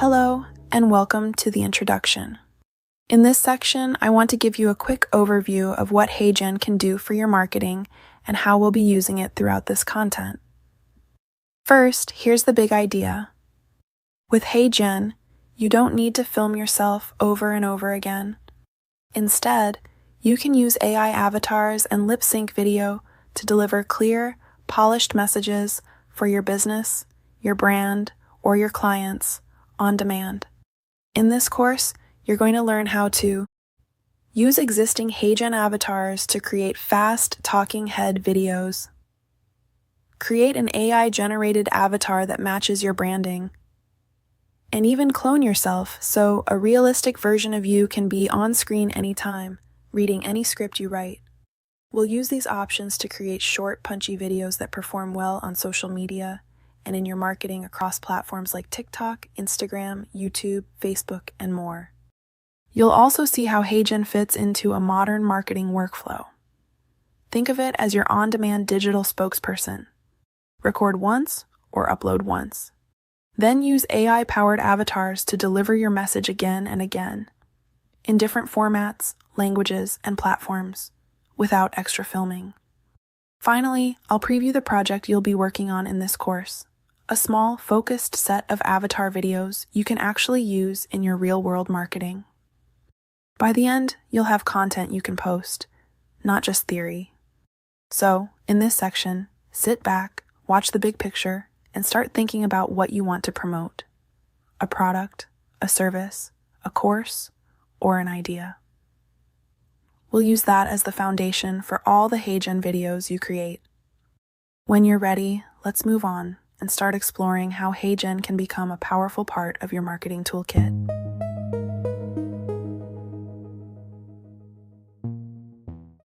Hello, and welcome to the introduction. In this section, I want to give you a quick overview of what HeyGen can do for your marketing and how we'll be using it throughout this content. First, here's the big idea. With HeyGen, you don't need to film yourself over and over again. Instead, you can use AI avatars and lip sync video to deliver clear, polished messages for your business, your brand, or your clients on demand. In this course, you're going to learn how to use existing HeyGen avatars to create fast talking head videos, create an AI-generated avatar that matches your branding, and even clone yourself so a realistic version of you can be on screen anytime, reading any script you write. We'll use these options to create short, punchy videos that perform well on social media and in your marketing across platforms like TikTok, Instagram, YouTube, Facebook, and more. You'll also see how HeyGen fits into a modern marketing workflow. Think of it as your on-demand digital spokesperson. Record once or upload once. Then use AI-powered avatars to deliver your message again and again, in different formats, languages, and platforms, without extra filming. Finally, I'll preview the project you'll be working on in this course. A small, focused set of avatar videos you can actually use in your real-world marketing. By the end, you'll have content you can post, not just theory. So, in this section, sit back, watch the big picture, and start thinking about what you want to promote. A product, a service, a course, or an idea. We'll use that as the foundation for all the HeyGen videos you create. When you're ready, let's move on and start exploring how HeyGen can become a powerful part of your marketing toolkit.